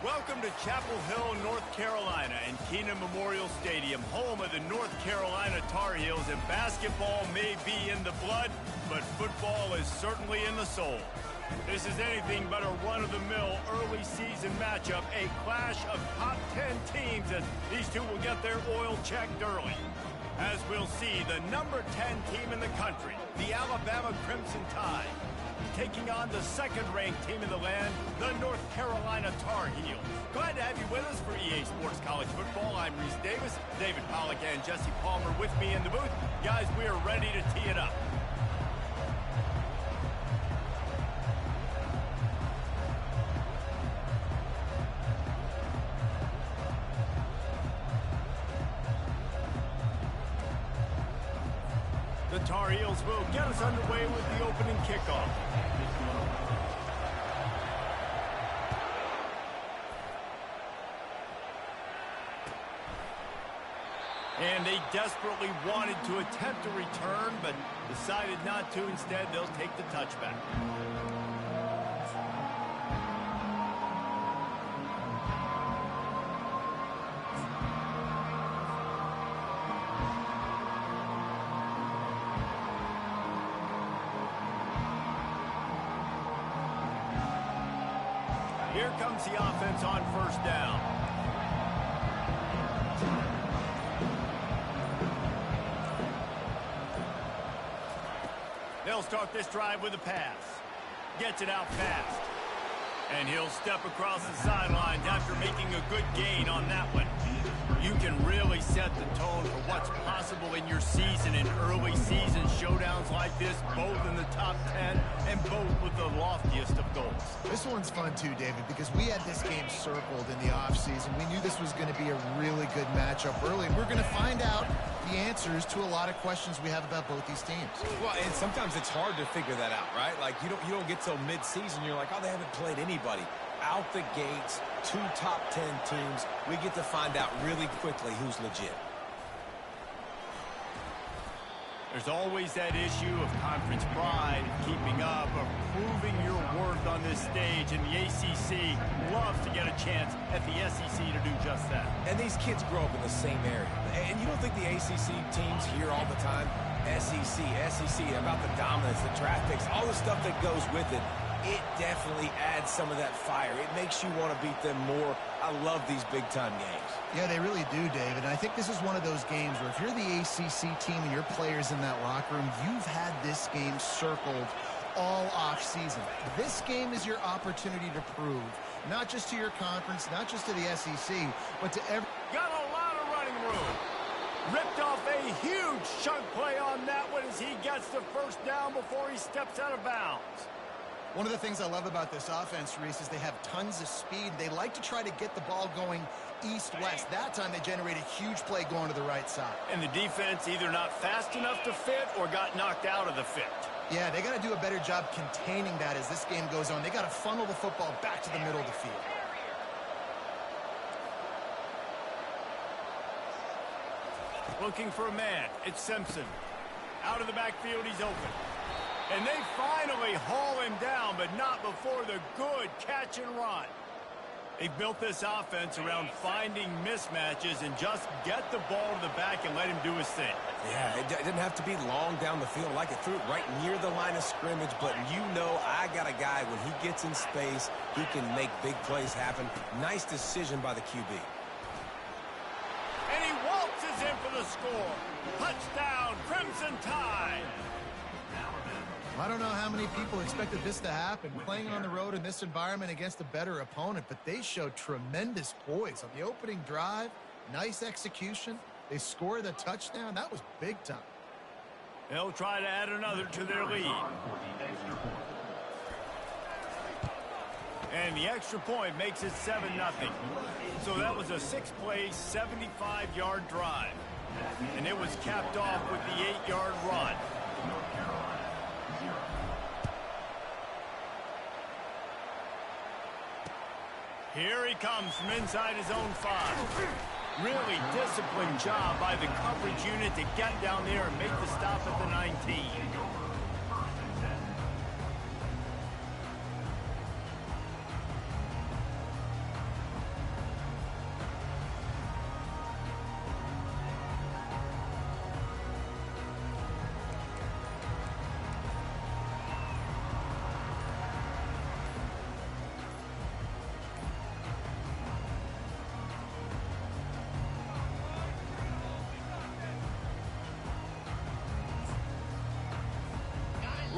Welcome to Chapel Hill, North Carolina, and Kenan Memorial Stadium, home of the North Carolina Tar Heels. And basketball may be in the blood, but football is certainly in the soul. This is anything but a run-of-the-mill early season matchup, a clash of top 10 teams as these two will get their oil checked early. As we'll see, the number 10 team in the country, the Alabama Crimson Tide, taking on the second-ranked team in the land, the North Carolina Tar Heels. Glad to have you with us for EA Sports College Football. I'm Reese Davis, David Pollack and Jesse Palmer with me in the booth. Guys, we are ready to tee it up. The Tar Heels will get us underway with the opening kickoff. And they desperately wanted to attempt a return, but decided not to. Instead, they'll take the touchback. Here comes the offense on first down. They'll start this drive with a pass. Gets it out fast. And he'll step across the sidelines after making a good gain on that one. You can really set the tone for what's possible in your season in early season showdowns like this, both in the top 10 and both with the loftiest of goals. This one's fun too, David, because we had this game circled in the offseason. We knew this was going to be a really good matchup early, and we're going to find out the answers to a lot of questions we have about both these teams. Well, and sometimes it's hard to figure that out, right? Like you don't get till mid-season, you're like, oh, they haven't played anybody. Out the gates, two top 10 teams, we get to find out really quickly who's legit. There's always that issue of conference pride, keeping up, of proving your worth on this stage, and the ACC loves to get a chance at the SEC to do just that. And these kids grow up in the same area. And you don't think the ACC teams hear all the time, SEC, about the dominance, the draft picks, all the stuff that goes with it. It definitely adds some of that fire. It makes you want to beat them more. I love these big-time games. Yeah, they really do, David. And I think this is one of those games where if you're the ACC team and your players in that locker room, you've had this game circled all off-season. This game is your opportunity to prove, not just to your conference, not just to the SEC, but to every... Got a lot of running room. Ripped off a huge chunk play on that one as he gets the first down before he steps out of bounds. One of the things I love about this offense, Reese, is they have tons of speed. They like to try to get the ball going east-west. That time they generate a huge play going to the right side. And the defense either not fast enough to fit or got knocked out of the fit. Yeah, they got to do a better job containing that as this game goes on. They got to funnel the football back to the middle of the field. Looking for a man. It's Simpson. Out of the backfield, he's open. And they finally haul him down, but not before the good catch and run. They've built this offense around finding mismatches and just get the ball to the back and let him do his thing. Yeah, it didn't have to be long down the field. Like it threw it right near the line of scrimmage, but you know I got a guy, when he gets in space, he can make big plays happen. Nice decision by the QB. And he waltzes in for the score. Touchdown, Crimson Tide. I don't know how many people expected this to happen, playing on the road in this environment against a better opponent, but they showed tremendous poise on the opening drive. Nice execution. They scored a touchdown. That was big time. They'll try to add another to their lead. And the extra point makes it 7-0. So that was a 6-play, 75-yard drive. And it was capped off with the 8-yard run. Here he comes from inside his own 5. Really disciplined job by the coverage unit to get down there and make the stop at the 19.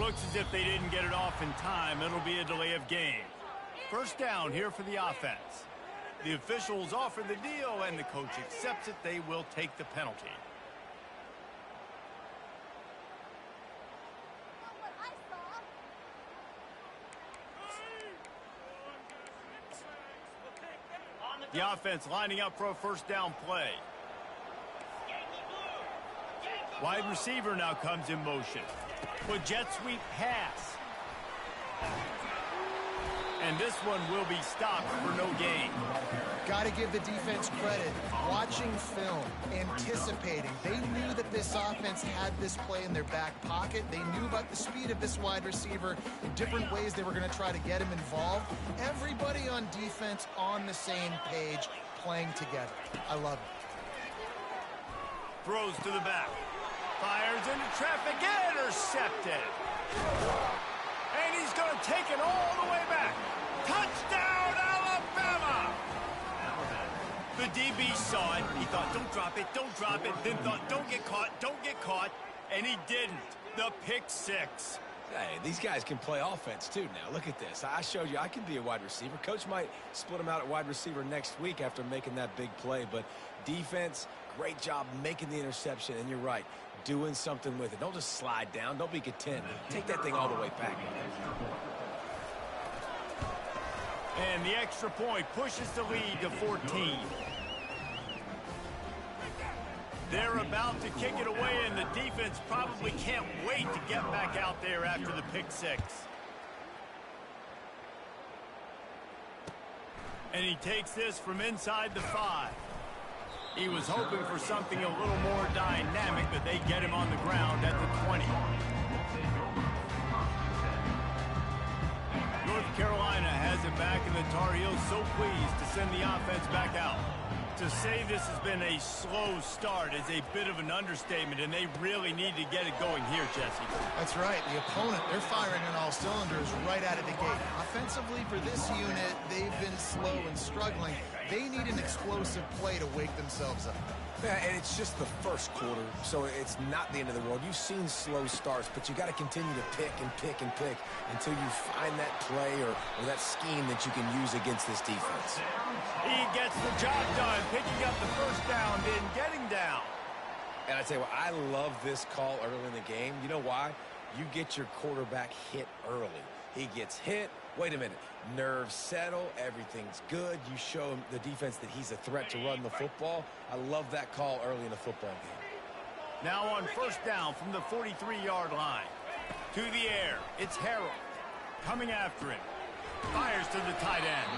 Looks as if they didn't get it off in time. It'll be a delay of game. First down here for the offense. The officials offer the deal, and the coach accepts it. They will take the penalty. The offense lining up for a first down play. Wide receiver now comes in motion. With jet sweep pass. And this one will be stopped for no gain. Got to give the defense credit. Watching film, anticipating. They knew that this offense had this play in their back pocket. They knew about the speed of this wide receiver in different ways they were going to try to get him involved. Everybody on defense on the same page, playing together. I love it. Throws to the back. Fires into traffic. Intercepted. And he's going to take it all the way back. Touchdown, Alabama! The DB saw it. He thought, don't drop it, don't drop it. Then thought, don't get caught. And he didn't. The pick six. Hey, these guys can play offense, too, now. Look at this. I showed you I can be a wide receiver. Coach might split him out at wide receiver next week after making that big play. But defense, great job making the interception. And you're right, doing something with it. Don't just slide down. Don't be content. Take that thing all the way back. And the extra point pushes the lead to 14. They're about to kick it away, and the defense probably can't wait to get back out there after the pick six. And he takes this from inside the 5. He was hoping for something a little more dynamic, but they get him on the ground at the 20. North Carolina has it back, and the Tar Heels so pleased to send the offense back out. To say this has been a slow start is a bit of an understatement, and they really need to get it going here, Jesse. That's right. The opponent, they're firing on all cylinders right out of the gate. Offensively, for this unit, they've been slow and struggling. They need an explosive play to wake themselves up. Yeah, and it's just the first quarter, so it's not the end of the world. You've seen slow starts, but you got to continue to pick and pick and pick until you find that play or that scheme that you can use against this defense. He gets the job done, picking up the first down, then getting down. And I tell you what, I love this call early in the game. You know why? You get your quarterback hit early. He gets hit. Wait a minute. Nerves settle. Everything's good. You show him, the defense, that he's a threat to run the football. I love that call early in the football game. Now on first down from the 43-yard line. To the air. It's Harrell. Coming after him. Fires to the tight end.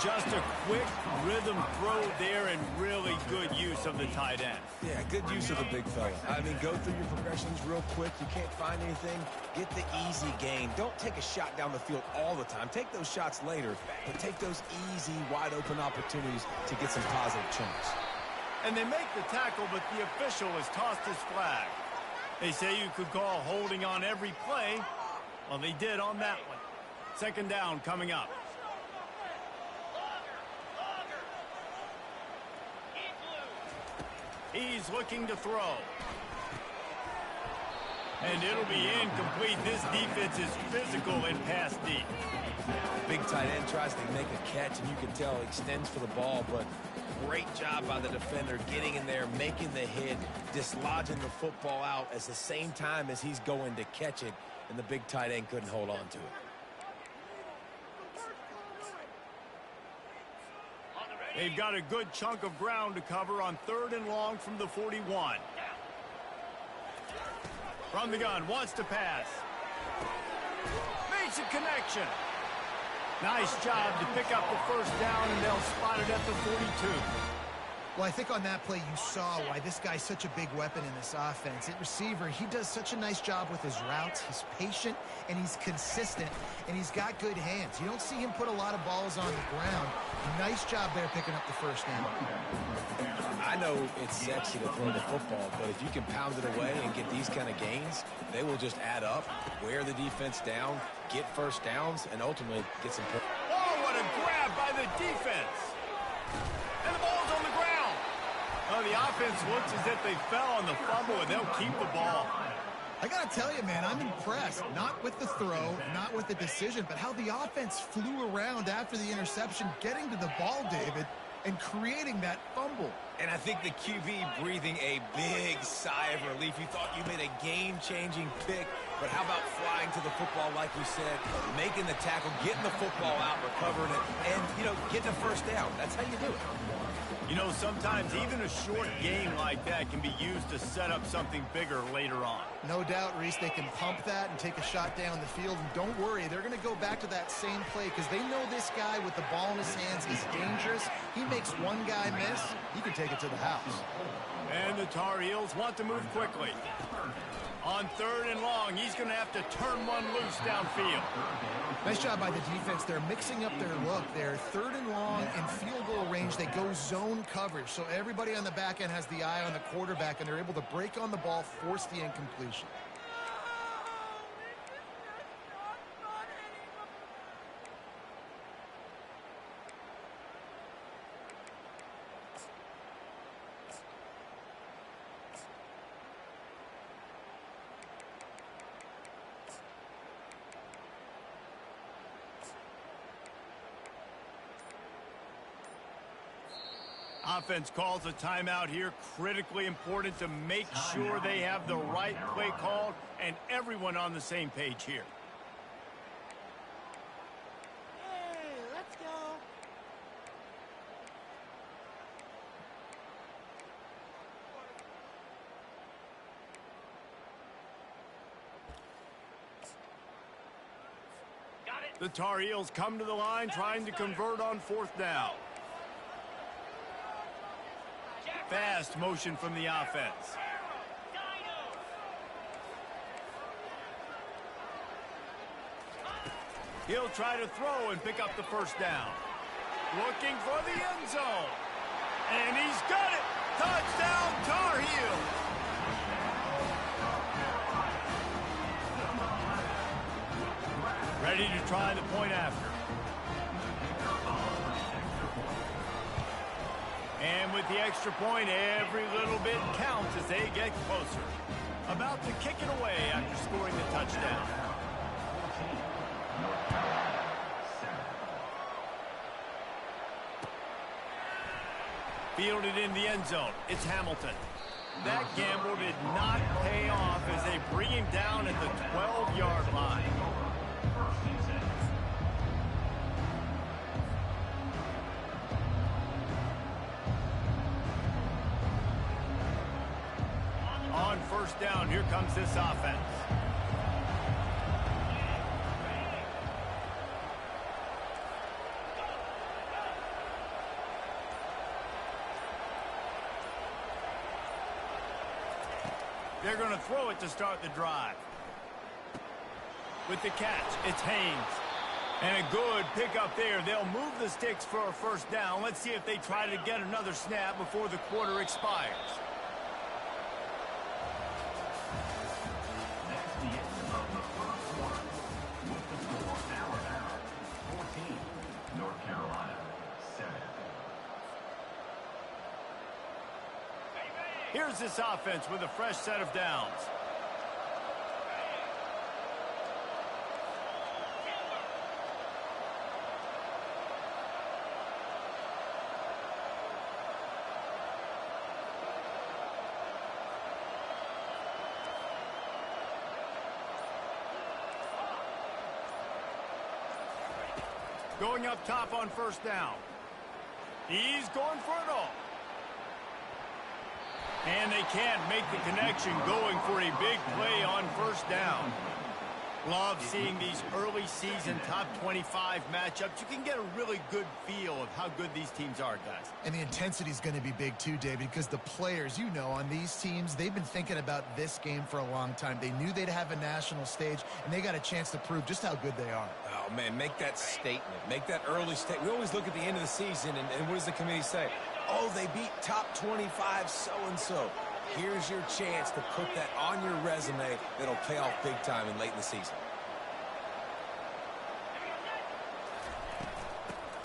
Just a quick rhythm throw there, and really good use of the tight end. Yeah, good use of the big fella. I mean, go through your progressions real quick. You can't find anything. Get the easy gain. Don't take a shot down the field all the time. Take those shots later, but take those easy, wide-open opportunities to get some positive chunks. And they make the tackle, but the official has tossed his flag. They say you could call holding on every play. Well, they did on that one. Second down coming up. He's looking to throw. And it'll be incomplete. This defense is physical and pass deep. Big tight end tries to make a catch, and you can tell he extends for the ball, but great job by the defender getting in there, making the hit, dislodging the football out at the same time as he's going to catch it, and the big tight end couldn't hold on to it. They've got a good chunk of ground to cover on 3rd and long from the 41. From the gun, wants to pass. Makes a connection. Nice job to pick up the first down, and they'll spot it at the 42. Well, I think on that play you saw why this guy's such a big weapon in this offense. At receiver, he does such a nice job with his routes. He's patient, and he's consistent, and he's got good hands. You don't see him put a lot of balls on the ground. Nice job there picking up the first down. I know it's sexy to throw the football, but if you can pound it away and get these kind of gains, they will just add up, wear the defense down, get first downs, and ultimately get some points. Oh, what a grab by the defense. And the ball's on the ground. Oh, the offense looks as if they fell on the fumble, and they'll keep the ball. I got to tell you, man, I'm impressed. Not with the throw, not with the decision, but how the offense flew around after the interception, getting to the ball, David, and creating that fumble. And I think the QB breathing a big sigh of relief. You thought you made a game-changing pick, but how about flying to the football, like you said, making the tackle, getting the football out, recovering it, and, getting a first down. That's how you do it. Sometimes even a short game like that can be used to set up something bigger later on. No doubt, Reese, they can pump that and take a shot down the field. And don't worry, they're going to go back to that same play because they know this guy with the ball in his hands is dangerous. He makes one guy miss, he could take it to the house. And the Tar Heels want to move quickly. On 3rd and long, he's going to have to turn one loose downfield. Nice job by the defense. They're mixing up their look. They're 3rd and long in field goal range. They go zone coverage. So everybody on the back end has the eye on the quarterback, and they're able to break on the ball, force the incompletion. Offense calls a timeout here. Critically important to make sure they have the right play called and everyone on the same page here. Hey, let's go. Got it. The Tar Heels come to the line trying to convert on 4th down. Fast motion from the offense. He'll try to throw and pick up the first down. Looking for the end zone. And he's got it. Touchdown, Tar Heels. Ready to try the point after. And with the extra point, every little bit counts as they get closer. About to kick it away after scoring the touchdown. Fielded in the end zone. It's Hamilton. That gamble did not pay off as they bring him down at the 12-yard line. On 1st down, here comes this offense. They're going to throw it to start the drive. With the catch, it's Haynes. And a good pickup there. They'll move the sticks for a first down. Let's see if they try to get another snap before the quarter expires. Here's this offense with a fresh set of downs. Going up top on 1st down. He's going for it all. And they can't make the connection, going for a big play on 1st down. Love seeing these early season top 25 matchups. You can get a really good feel of how good these teams are, guys. And the intensity is going to be big too, David, because the players, on these teams, they've been thinking about this game for a long time. They knew they'd have a national stage, and they got a chance to prove just how good they are. Oh, man, make that statement. Make that early statement. We always look at the end of the season, and what does the committee say? Oh, they beat top 25 so-and-so. Here's your chance to put that on your resume that'll pay off big time and late in the season.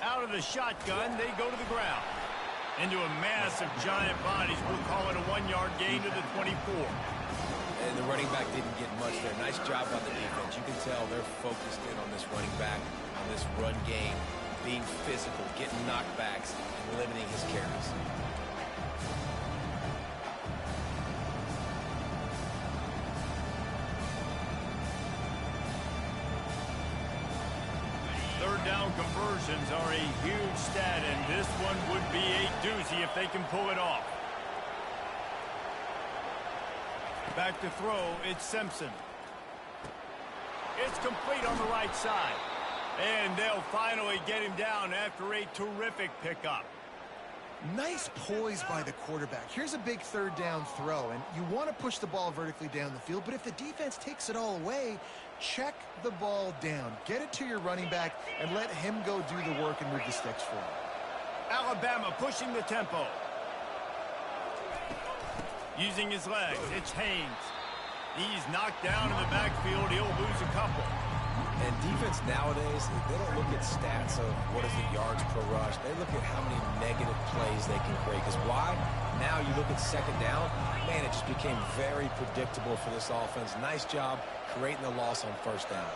Out of the shotgun, they go to the ground. Into a mass of giant bodies. We'll call it a 1-yard gain to the 24. And the running back didn't get much there. Nice job on the defense. You can tell they're focused in on this running back, on this run game, being physical, getting knockbacks, and limiting his carries. Third down conversions are a huge stat, and this one would be a doozy if they can pull it off. Back to throw, it's Simpson. It's complete on the right side. And they'll finally get him down after a terrific pickup. Nice poise by the quarterback. Here's a big third down throw, and you want to push the ball vertically down the field, but if the defense takes it all away, check the ball down. Get it to your running back and let him go do the work and move the sticks for you. Alabama pushing the tempo. Using his legs, it's Haynes. He's knocked down in the backfield. He'll lose a couple. And defense nowadays, they don't look at stats of what is the yards per rush. They look at how many negative plays they can create. Because why? Now you look at second down, man, it just became very predictable for this offense. Nice job creating the loss on first down.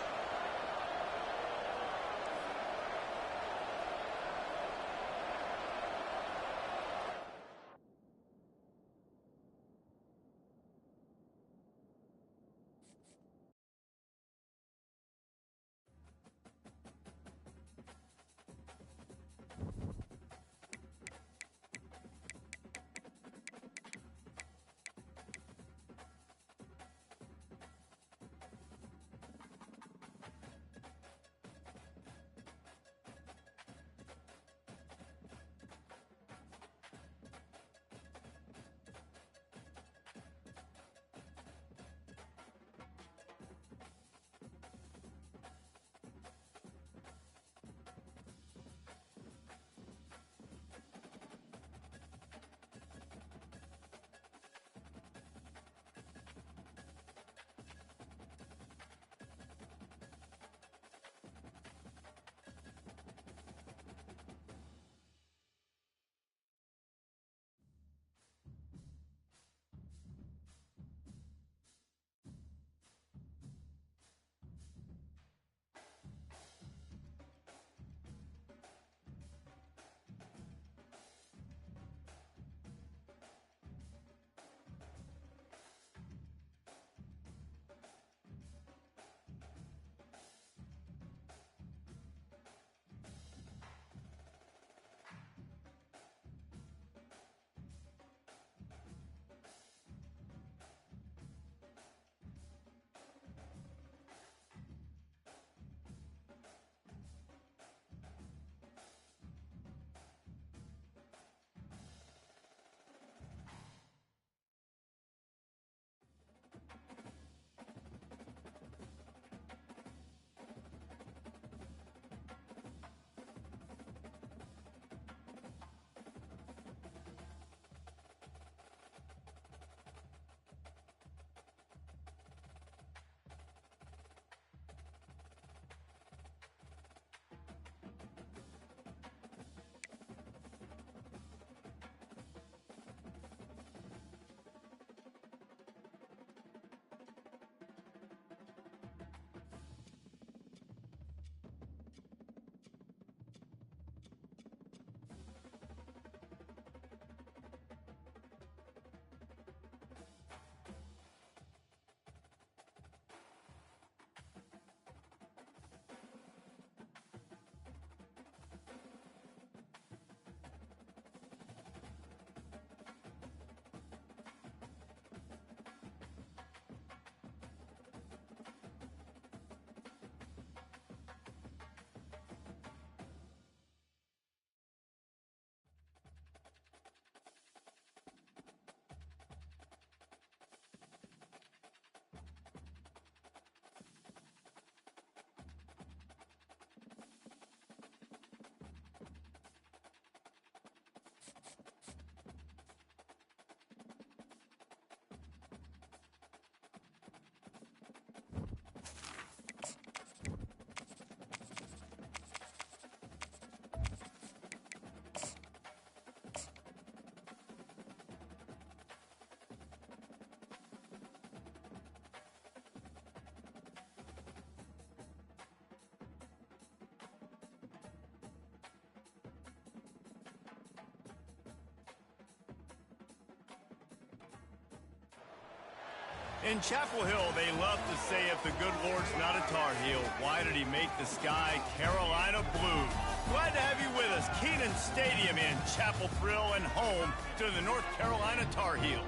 In Chapel Hill, they love to say if the good Lord's not a Tar Heel, why did he make the sky Carolina blue? Glad to have you with us. Kenan Stadium in Chapel Thrill and home to the North Carolina Tar Heels.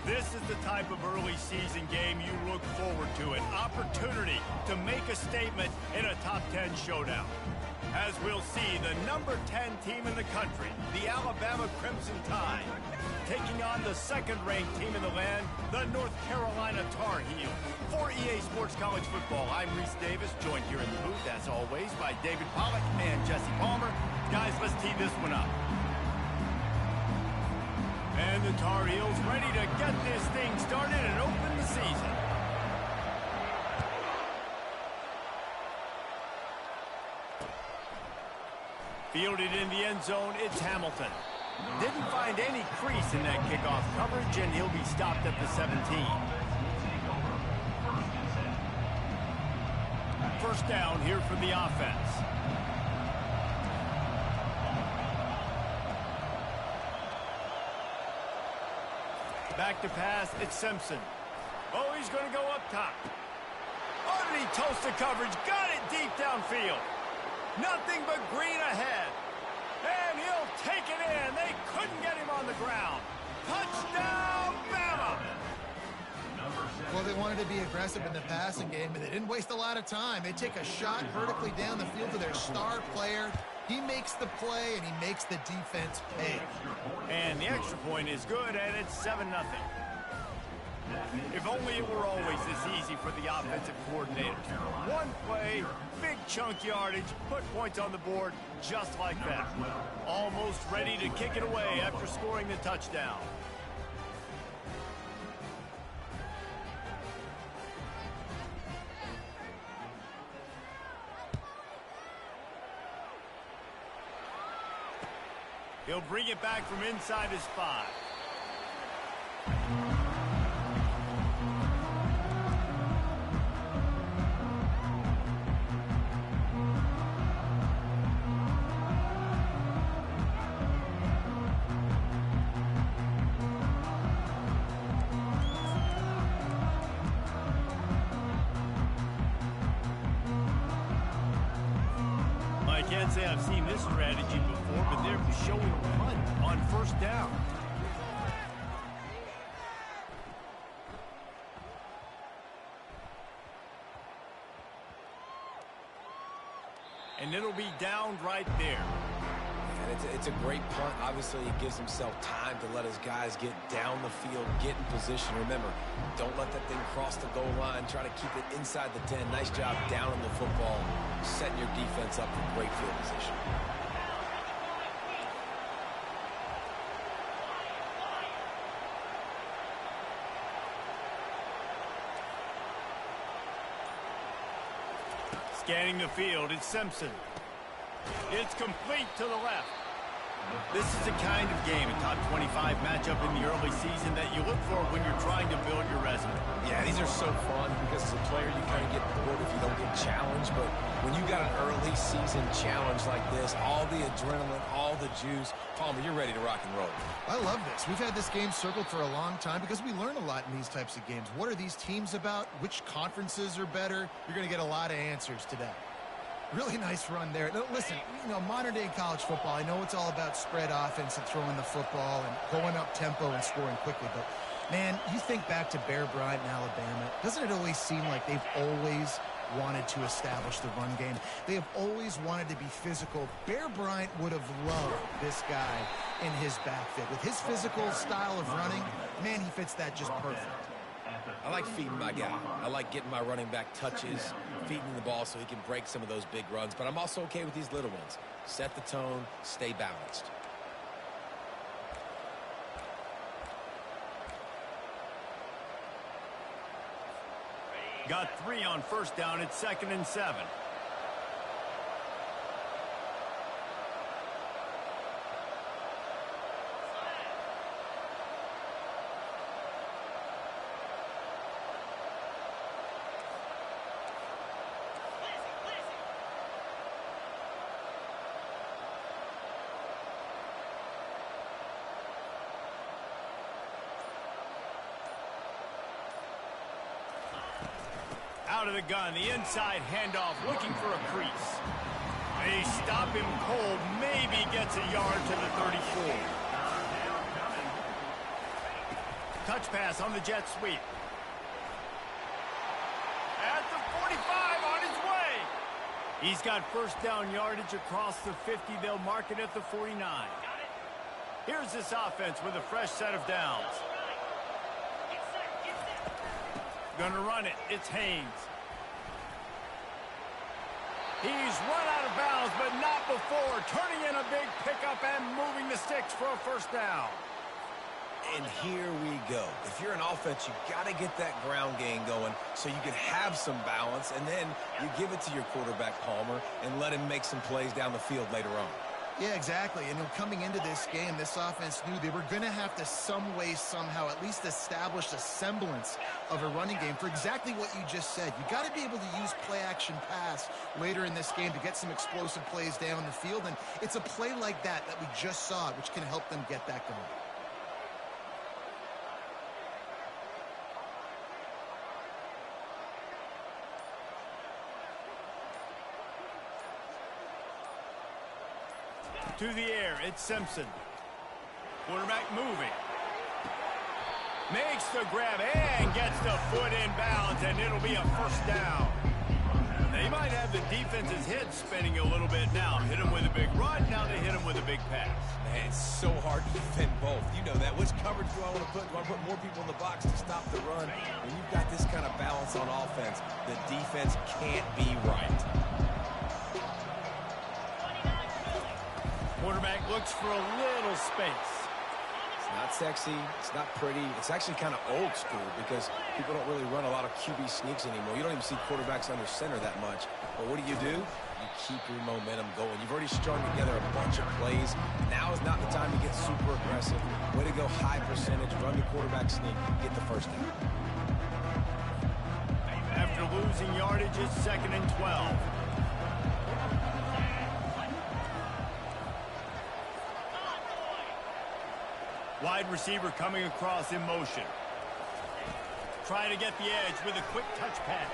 This is the type of early season game you look forward to, an opportunity to make a statement in a top 10 showdown. As we'll see, the number 10 team in the country, the Alabama Crimson Tide, taking on the second-ranked team in the land, the North Carolina Tar Heels. For EA Sports College Football, I'm Reese Davis, joined here in the booth, as always, by David Pollack and Jesse Palmer. Guys, let's tee this one up. And the Tar Heels ready to get this thing started and open the season. Fielded in the end zone, it's Hamilton. Didn't find any crease in that kickoff coverage, and he'll be stopped at the 17. First down here for the offense. Back to pass, it's Simpson. Oh, he's going to go up top. Underneath toasted coverage, got it deep downfield. Nothing but green ahead. And he'll take it in. They couldn't get him on the ground. Touchdown, Bama! Well, they wanted to be aggressive in the passing game, but they didn't waste a lot of time. They take a shot vertically down the field to their star player. He makes the play, and he makes the defense pay. And the extra point is good, and it's 7-0. If only it were always this easy for the offensive coordinators. One play, big chunk yardage, put points on the board just like that. Almost ready to kick it away after scoring the touchdown. He'll bring it back from inside his 5. I can't say I've seen this strategy before, but they're showing a punt on first down. And it'll be downed right there. And it's a great punt. Obviously, he gives himself time to let his guys get down the field, get in position. Remember, don't let that thing cross the goal line. Try to keep it inside the 10. Nice job down in the football, setting your defense up for great field position. Scanning the field, it's Simpson. It's complete to the left. This is the kind of game, a top 25 matchup in the early season that you look for when you're trying to build your resume. Yeah, these are so fun because as a player you kind of get bored if you don't get challenged. But when you got an early season challenge like this, all the adrenaline, all the juice, Palmer, you're ready to rock and roll. I love this. We've had this game circled for a long time because we learn a lot in these types of games. What are these teams about? Which conferences are better? You're going to get a lot of answers today. Really nice run there. Now, listen, you know, modern-day college football, I know it's all about spread offense and throwing the football and going up tempo and scoring quickly, but, man, you think back to Bear Bryant in Alabama, doesn't it always seem like they've always wanted to establish the run game? They have always wanted to be physical. Bear Bryant would have loved this guy in his backfield. With his physical style of running, man, he fits that just perfect. I like feeding my guy. I like getting my running back touches, feeding the ball so he can break some of those big runs. But I'm also okay with these little ones. Set the tone, stay balanced. Got 3 on first down. It's 2nd and 7. out of the gun. The inside handoff looking for a crease. They stop him cold. Maybe gets a yard to the 34. Touch pass on the jet sweep. At the 45 on his way. He's got first down yardage across the 50. They'll mark it at the 49. Here's this offense with a fresh set of downs. Gonna run it. It's Haynes. He's run out of bounds, but not before. Turning in a big pickup and moving the sticks for a first down. And here we go. If you're an offense, you got to get that ground game going so you can have some balance, and then you give it to your quarterback, Palmer, and let him make some plays down the field later on. Yeah, exactly. And coming into this game, this offense knew they were going to have to some way, somehow, at least establish a semblance of a running game for exactly what you just said. You got to be able to use play-action pass later in this game to get some explosive plays down the field, and it's a play like that we just saw, which can help them get that going. To the air, it's Simpson. Quarterback moving. Makes the grab and gets the foot in bounds, and it'll be a first down. They might have the defense's head spinning a little bit now. Hit him with a big run, now they hit him with a big pass. Man, it's so hard to defend both. You know that. Which coverage do I want to put? Do I put more people in the box to stop the run? When you've got this kind of balance on offense, the defense can't be right. Quarterback looks for a little space. It's not sexy. It's not pretty. It's actually kind of old school because people don't really run a lot of QB sneaks anymore. You don't even see quarterbacks under center that much. But what do? You keep your momentum going. You've already strung together a bunch of plays. Now is not the time to get super aggressive. Way to go high percentage. Run the quarterback sneak. Get the first down. After losing yardage, it's 2nd and 12. Wide receiver coming across in motion. Trying to get the edge with a quick touch pass.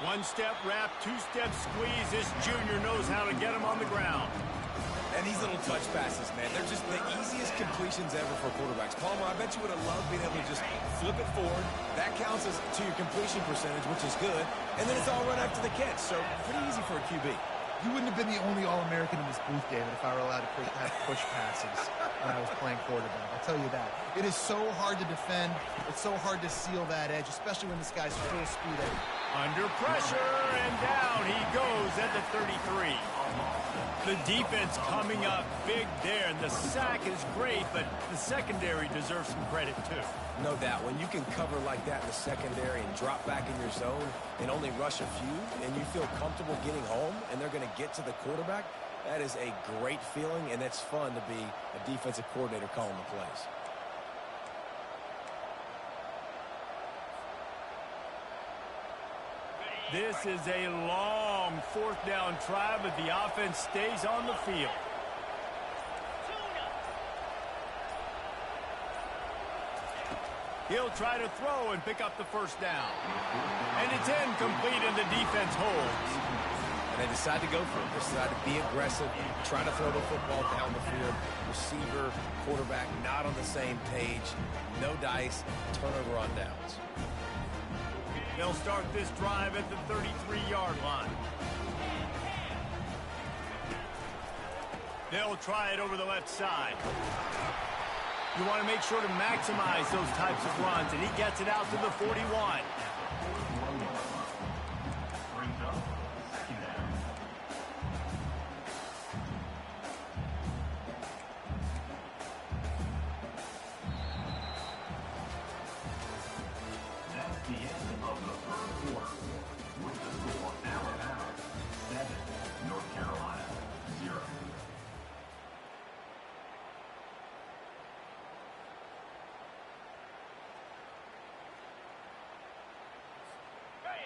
One-step wrap, two-step squeeze. This junior knows how to get him on the ground. And these little touch passes, man, they're just the easiest completions ever for quarterbacks. Palmer, I bet you would have loved being able to just flip it forward. That counts as to your completion percentage, which is good. And then it's all run after the catch, so pretty easy for a QB. You wouldn't have been the only All-American in this booth, David, if I were allowed to have push passes when I was playing quarterback. I'll tell you that. It is so hard to defend. It's so hard to seal that edge, especially when this guy's full speed ahead. Under pressure, and down he goes at the 33. The defense coming up big there, and the sack is great, but the secondary deserves some credit, too. No doubt. When you can cover like that in the secondary and drop back in your zone and only rush a few, and you feel comfortable getting home, and they're going to get to the quarterback, that is a great feeling, and it's fun to be a defensive coordinator calling the plays. This is a long 4th down try, but the offense stays on the field. He'll try to throw and pick up the first down. And it's incomplete, and the defense holds. And they decide to go for it. They decide to be aggressive, try to throw the football down the field. Receiver, quarterback, not on the same page. No dice, turnover on downs. They'll start this drive at the 33-yard line. They'll try it over the left side. You want to make sure to maximize those types of runs, and he gets it out to the 41.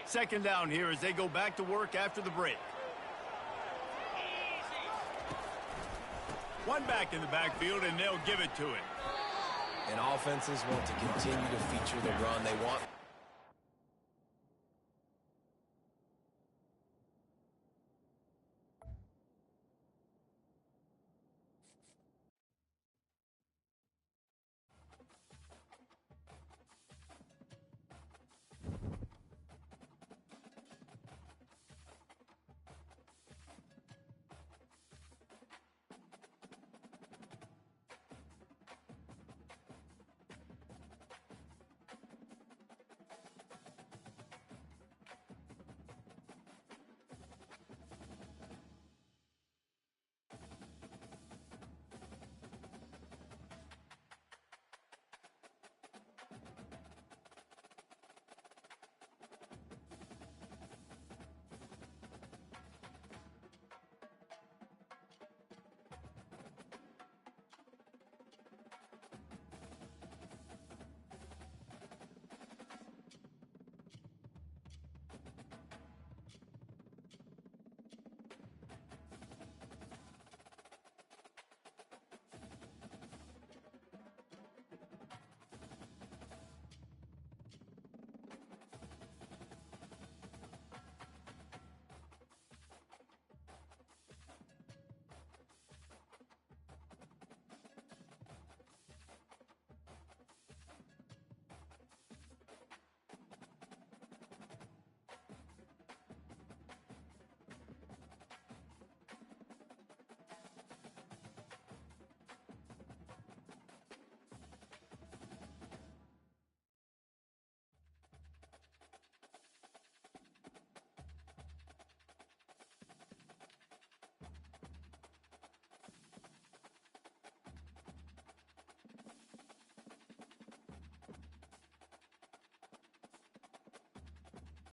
Second down here as they go back to work after the break. One back in the backfield, and they'll give it to him. And offenses want to continue to feature the run. They want